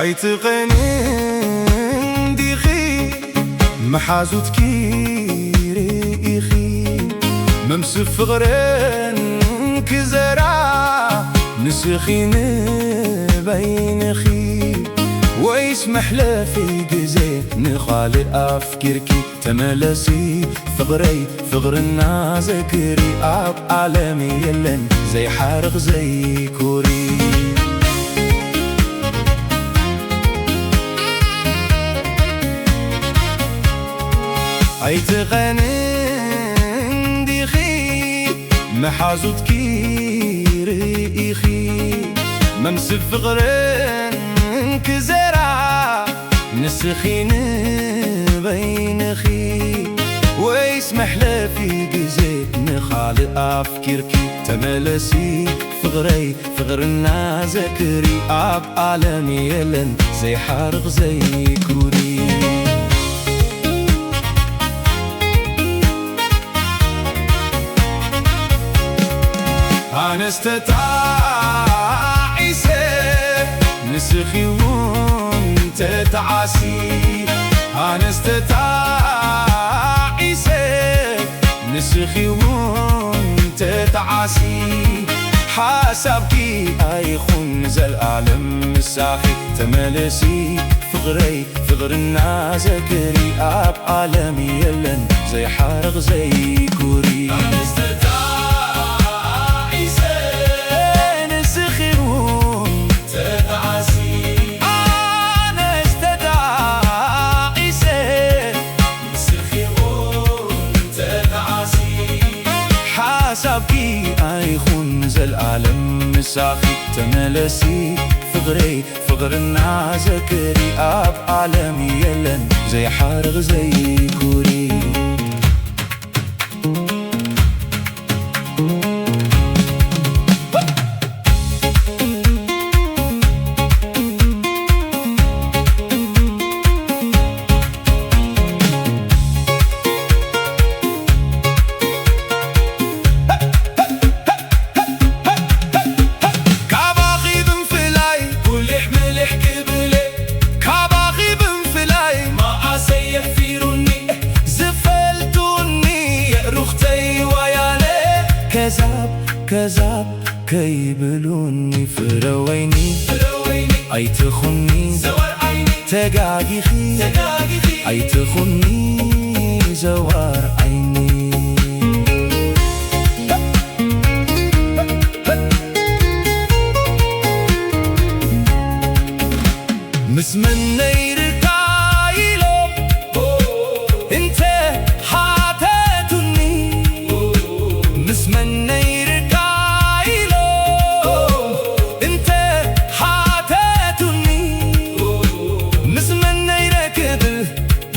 ኣይትቐንን ዲኺ መሓዙትኪ ርኢኺ መምስ ፍቕረን ክዘራ ንስኺ ንበይንኺ ወይስ መሕለፊ ግዜ ንኻልእ ኣፍኪርኪ ተመለሲ ፍቕረይ ፍቕርና ዘክሪ ኣብ ዓለም የለን ዘይሓርቕ ዘይኩሪ ኣይትቐንን ዲኺ መሓዙትኪ ርኢኺ መምስ ፍቕረን ክዘራ ንስኺ ንበይንኺ ወይስ መሕለፊ ግዜ ንኻልእ ኣፍኪርኪ ተመለሲ ፍቕረይ ፍቕርና ዘክሪ ኣብ ዓለም የለን ዘይሓርቕ ዘይኩሪ ኣነስተጣዒሰ ንስኺ እውን ተተዓሲ ኣነስተጣዒሰ ንስኺ እውን ተተዓሲ ሓሳብኪ ኣይኹን ዘለዓለም ምሳኺ ተመለሲ ፍቕረይ ፍቕርና ዘክሪ ኣብ ዓለም የለን ዘይሓርቕ ዘይኩሪ ሓሳብኪ ኣይኹን ዘለዓለም ምሳኺ ተመለሲ ፍቕረይ ፍቕርና ዘክሪ ኣብ ዓለም የለን ዘይሓርቕ ዘይኩሪ كذاب كيبلوني فرويني أيتخني تقاقيخي أيتخني زوار عيني مسمني ركايلو انت حاتتني مسمني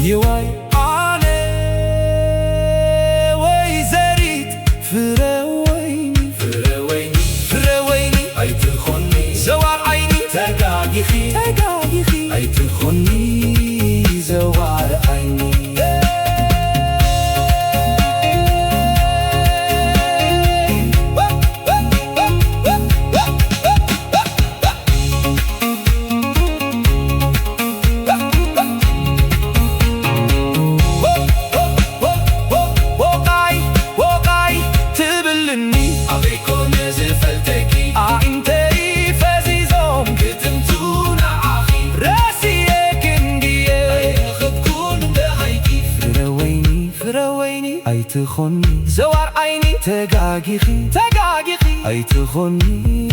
يواي علي ويزريت فرويني فرويني أيتخني زوار عيني تقاقيخي أيتخني زوار عيني أيتخني زوار عيني تقاقيخي أيتخني